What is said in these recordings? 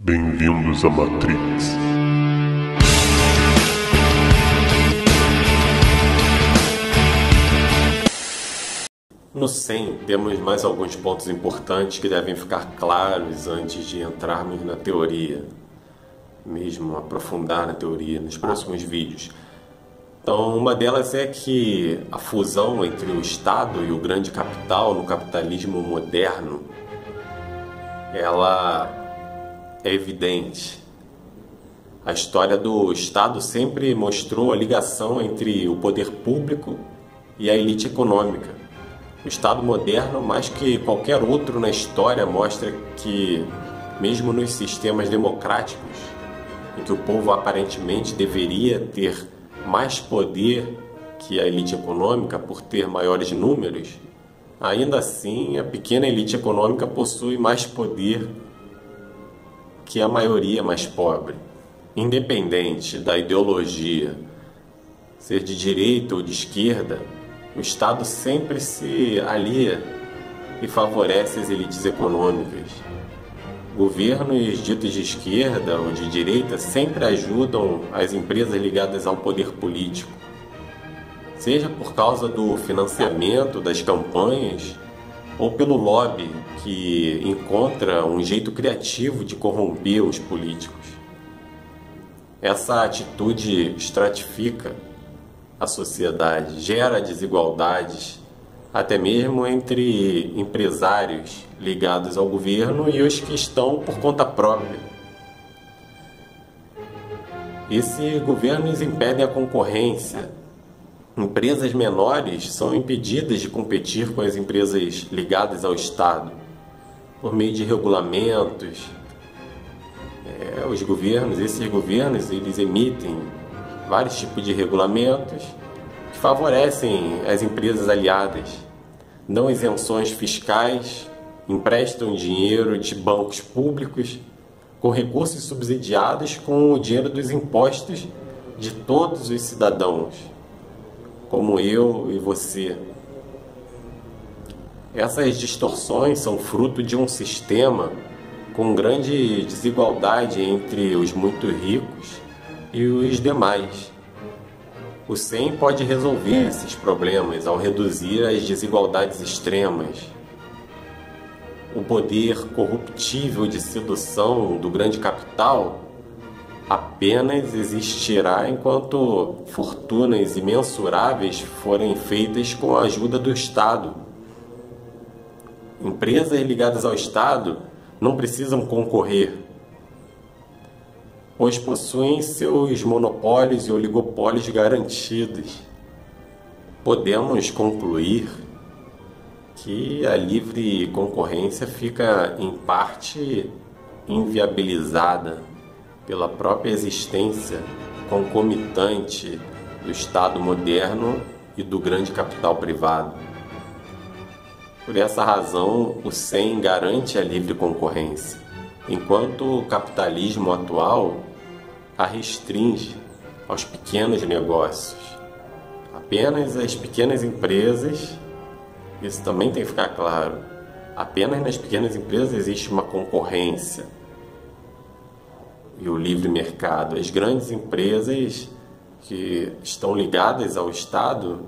Bem-vindos à Matrix. No 100, temos mais alguns pontos importantes que devem ficar claros antes de entrarmos na teoria, mesmo aprofundar na teoria nos próximos vídeos. Então, uma delas é que a fusão entre o Estado e o grande capital no capitalismo moderno, ela é evidente. A história do Estado sempre mostrou a ligação entre o poder público e a elite econômica. O Estado moderno, mais que qualquer outro na história, mostra que, mesmo nos sistemas democráticos, em que o povo aparentemente deveria ter mais poder que a elite econômica por ter maiores números, ainda assim a pequena elite econômica possui mais poder que a maioria mais pobre. Independente da ideologia, ser de direita ou de esquerda, o Estado sempre se alia e favorece as elites econômicas. Governos ditos de esquerda ou de direita sempre ajudam as empresas ligadas ao poder político, seja por causa do financiamento das campanhas ou pelo lobby que encontra um jeito criativo de corromper os políticos. Essa atitude estratifica a sociedade, gera desigualdades, até mesmo entre empresários ligados ao governo e os que estão por conta própria. Esses governos impedem a concorrência. Empresas menores são impedidas de competir com as empresas ligadas ao Estado por meio de regulamentos. Esses governos, eles emitem vários tipos de regulamentos que favorecem as empresas aliadas, dão isenções fiscais, emprestam dinheiro de bancos públicos com recursos subsidiados com o dinheiro dos impostos de todos os cidadãos, como eu e você. Essas distorções são fruto de um sistema com grande desigualdade entre os muito ricos e os demais. O 100 pode resolver esses problemas ao reduzir as desigualdades extremas. O poder corruptível de sedução do grande capital apenas existirá enquanto fortunas imensuráveis forem feitas com a ajuda do Estado. Empresas ligadas ao Estado não precisam concorrer, pois possuem seus monopólios e oligopólios garantidos. Podemos concluir que a livre concorrência fica, em parte, inviabilizada pela própria existência concomitante do Estado moderno e do grande capital privado. Por essa razão, o 100 garante a livre concorrência, enquanto o capitalismo atual a restringe aos pequenos negócios. Apenas as pequenas empresas, isso também tem que ficar claro, apenas nas pequenas empresas existe uma concorrência e o livre mercado. As grandes empresas que estão ligadas ao Estado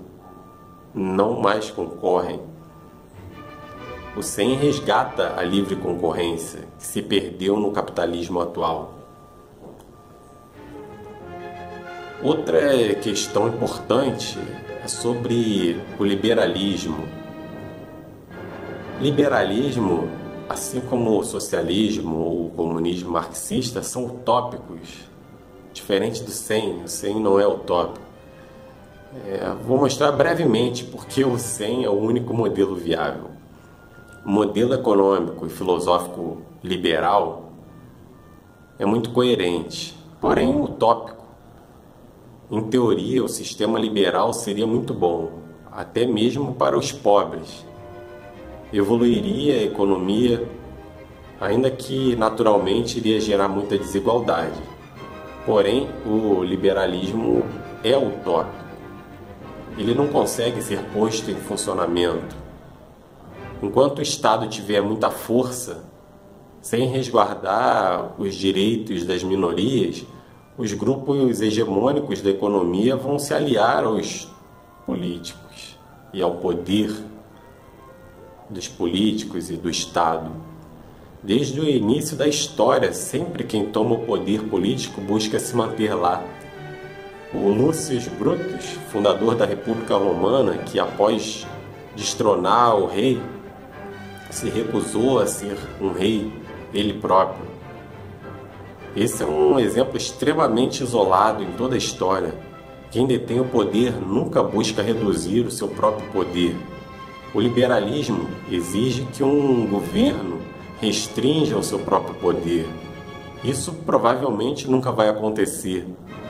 não mais concorrem. O 100 resgata a livre concorrência que se perdeu no capitalismo atual. Outra questão importante é sobre o liberalismo. Liberalismo, assim como o socialismo ou o comunismo marxista, são utópicos, diferente do 100. O 100 não é utópico. Vou mostrar brevemente porque o 100 é o único modelo viável. O modelo econômico e filosófico liberal é muito coerente, porém utópico. Em teoria, o sistema liberal seria muito bom, até mesmo para os pobres. Evoluiria a economia, ainda que naturalmente iria gerar muita desigualdade. Porém, o liberalismo é utópico. Ele não consegue ser posto em funcionamento. Enquanto o Estado tiver muita força, Sem resguardar os direitos das minorias, os grupos hegemônicos da economia vão se aliar aos políticos e ao poder dos políticos e do Estado. Desde o início da história, sempre quem toma o poder político busca se manter lá. O Lúcio Brutus, fundador da República Romana, que após destronar o rei, se recusou a ser um rei ele próprio. Esse é um exemplo extremamente isolado em toda a história. Quem detém o poder nunca busca reduzir o seu próprio poder. O liberalismo exige que um governo restrinja o seu próprio poder. Isso provavelmente nunca vai acontecer.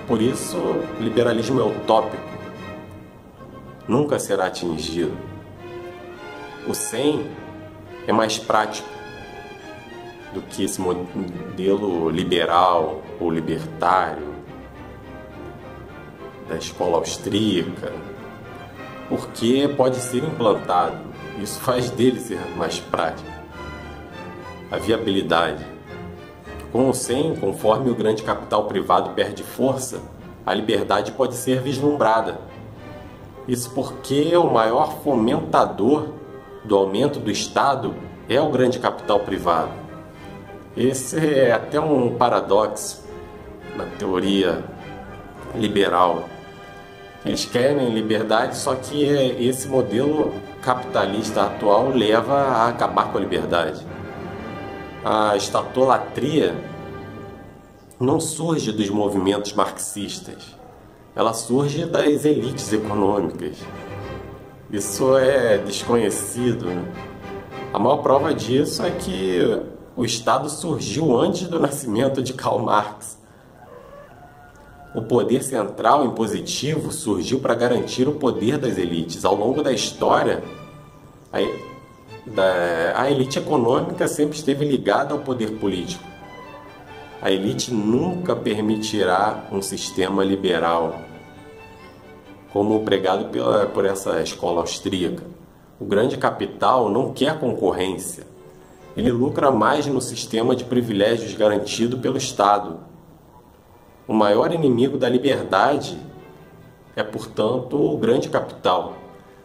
Por isso, o liberalismo é utópico. Nunca será atingido. O 100 é mais prático do que esse modelo liberal ou libertário da escola austríaca, porque pode ser implantado. Isso faz dele ser mais prático. A viabilidade. Com o 100, conforme o grande capital privado perde força, a liberdade pode ser vislumbrada. Isso porque o maior fomentador do aumento do Estado é o grande capital privado. Esse é até um paradoxo na teoria liberal. Eles querem liberdade, só que esse modelo capitalista atual leva a acabar com a liberdade. A estatolatria não surge dos movimentos marxistas, ela surge das elites econômicas. Isso é desconhecido, né? A maior prova disso é que o Estado surgiu antes do nascimento de Karl Marx. O poder central impositivo surgiu para garantir o poder das elites. Ao longo da história, a elite econômica sempre esteve ligada ao poder político. A elite nunca permitirá um sistema liberal, como pregado por essa escola austríaca. O grande capital não quer concorrência. Ele lucra mais no sistema de privilégios garantido pelo Estado. O maior inimigo da liberdade é, portanto, o grande capital.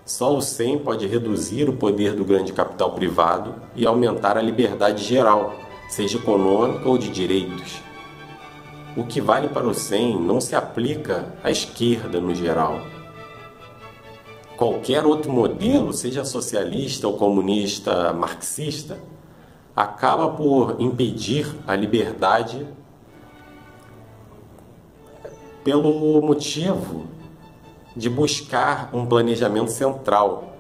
Só o 100 pode reduzir o poder do grande capital privado e aumentar a liberdade geral, seja econômica ou de direitos. O que vale para o 100 não se aplica à esquerda no geral. Qualquer outro modelo, seja socialista ou comunista, marxista, acaba por impedir a liberdade pelo motivo de buscar um planejamento central.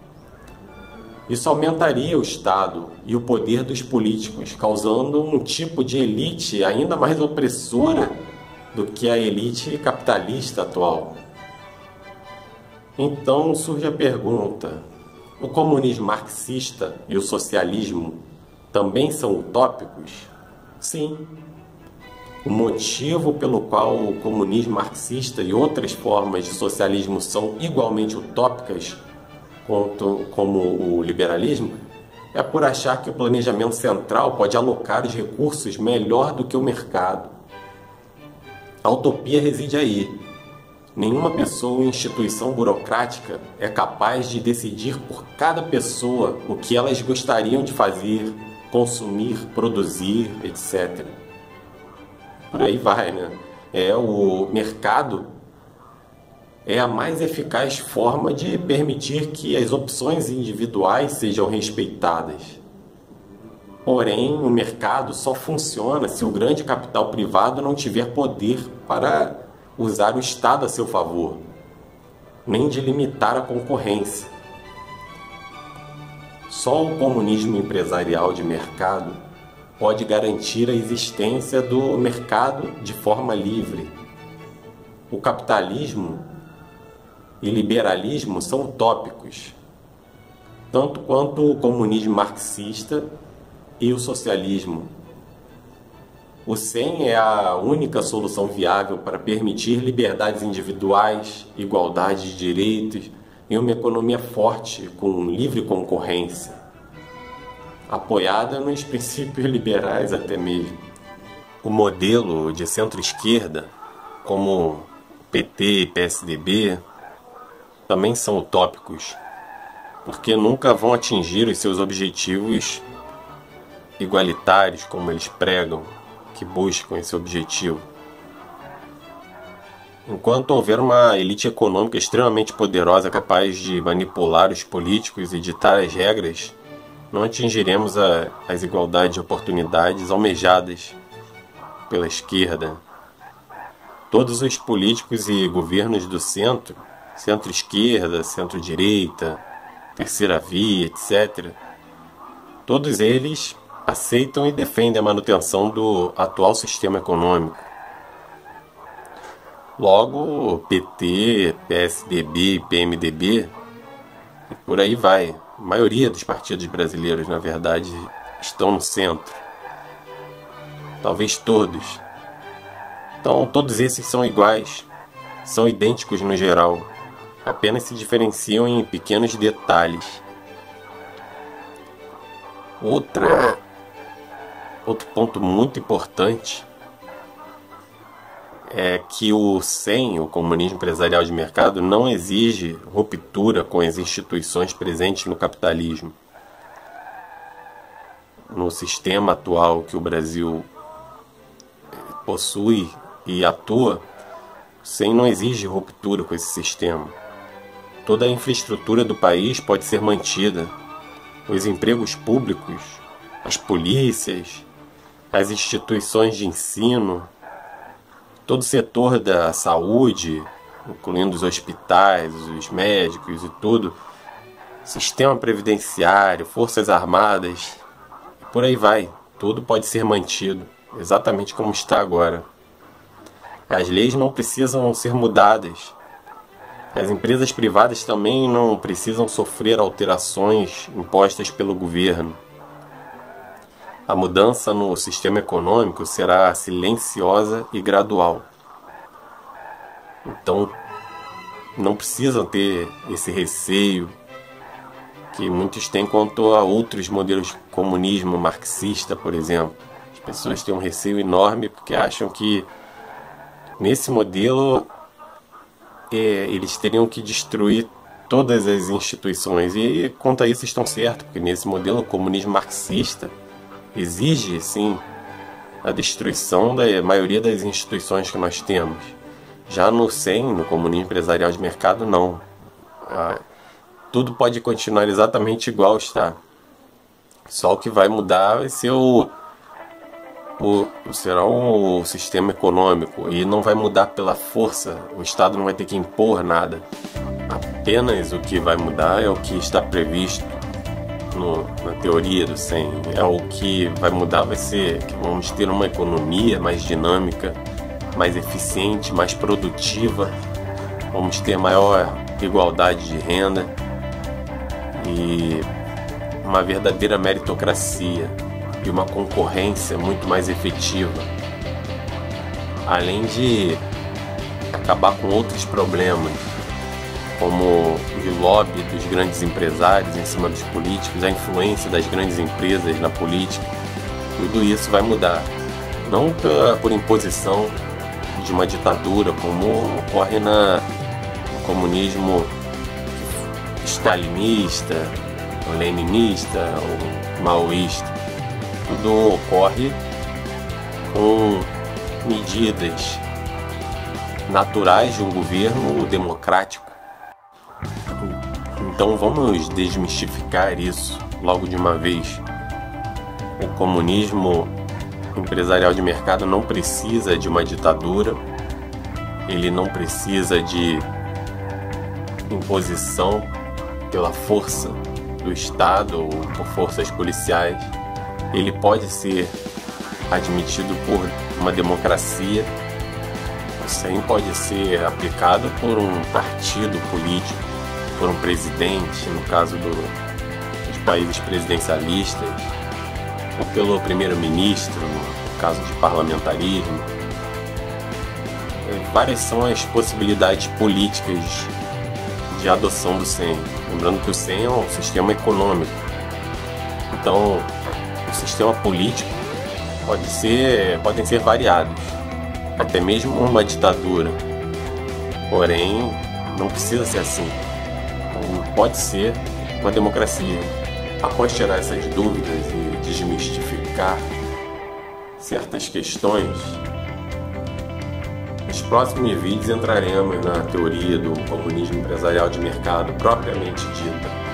Isso aumentaria o Estado e o poder dos políticos, causando um tipo de elite ainda mais opressora do que a elite capitalista atual. Então surge a pergunta: o comunismo marxista e o socialismo também são utópicos? Sim. O motivo pelo qual o comunismo marxista e outras formas de socialismo são igualmente utópicas como o liberalismo é por achar que o planejamento central pode alocar os recursos melhor do que o mercado. A utopia reside aí. Nenhuma pessoa ou instituição burocrática é capaz de decidir por cada pessoa o que elas gostariam de fazer, consumir, produzir, etc. Por aí vai, né? O mercado é a mais eficaz forma de permitir que as opções individuais sejam respeitadas. Porém, o mercado só funciona se o grande capital privado não tiver poder para usar o Estado a seu favor, nem de limitar a concorrência. Só o comunismo empresarial de mercado pode garantir a existência do mercado de forma livre. O capitalismo e liberalismo são utópicos, tanto quanto o comunismo marxista e o socialismo. O 100 é a única solução viável para permitir liberdades individuais, igualdade de direitos e uma economia forte com livre concorrência. apoiada nos princípios liberais até mesmo. O modelo de centro-esquerda, como PT e PSDB, também são utópicos, porque nunca vão atingir os seus objetivos igualitários, como eles pregam, que buscam esse objetivo. Enquanto houver uma elite econômica extremamente poderosa capaz de manipular os políticos e ditar as regras, não atingiremos as igualdades de oportunidades almejadas pela esquerda. Todos os políticos e governos do centro, centro-esquerda, centro-direita, terceira via, etc., todos eles aceitam e defendem a manutenção do atual sistema econômico. Logo, PT, PSDB e PMDB, e por aí vai. A maioria dos partidos brasileiros, na verdade, estão no centro. Talvez todos. Então, todos esses são iguais, são idênticos no geral, apenas se diferenciam em pequenos detalhes. Outro ponto muito importante é que o CEM, o Comunismo Empresarial de Mercado, não exige ruptura com as instituições presentes no capitalismo. No sistema atual que o Brasil possui e atua, o CEM não exige ruptura com esse sistema. Toda a infraestrutura do país pode ser mantida. Os empregos públicos, as polícias, as instituições de ensino, todo o setor da saúde, incluindo os hospitais, os médicos e tudo, sistema previdenciário, forças armadas, por aí vai. Tudo pode ser mantido, exatamente como está agora. As leis não precisam ser mudadas. As empresas privadas também não precisam sofrer alterações impostas pelo governo. A mudança no sistema econômico será silenciosa e gradual. Então, não precisam ter esse receio que muitos têm quanto a outros modelos de comunismo marxista, por exemplo. As pessoas têm um receio enorme porque acham que nesse modelo eles teriam que destruir todas as instituições. E quanto a isso estão certos, porque nesse modelo o comunismo marxista exige, sim, a destruição da maioria das instituições que nós temos. Já no CEM, no Comunismo Empresarial de Mercado, não. Tudo pode continuar exatamente igual está. Só o que vai mudar vai ser será o sistema econômico, e não vai mudar pela força. O Estado não vai ter que impor nada. Apenas o que vai mudar é o que está previsto na teoria do CEM. O que vai mudar vai ser que vamos ter uma economia mais dinâmica, mais eficiente, mais produtiva. Vamos ter maior igualdade de renda e uma verdadeira meritocracia e uma concorrência muito mais efetiva, além de acabar com outros problemas, como o lobby dos grandes empresários em cima dos políticos, a influência das grandes empresas na política. Tudo isso vai mudar, não por imposição de uma ditadura, como ocorre no comunismo stalinista, ou leninista, ou maoísta. Tudo ocorre com medidas naturais de um governo democrático. Então vamos desmistificar isso logo de uma vez. O comunismo empresarial de mercado não precisa de uma ditadura, ele não precisa de imposição pela força do Estado ou por forças policiais. Ele pode ser admitido por uma democracia. O CEM pode ser aplicado por um partido político, por um presidente, no caso dos países presidencialistas, ou pelo primeiro-ministro, no caso de parlamentarismo. Várias são as possibilidades políticas de adoção do CEM. Lembrando que o CEM é um sistema econômico. Então, o sistema político podem ser variados, até mesmo uma ditadura. Porém, não precisa ser assim. Pode ser uma democracia. Após tirar essas dúvidas e desmistificar certas questões, nos próximos vídeos entraremos na teoria do comunismo empresarial de mercado propriamente dita.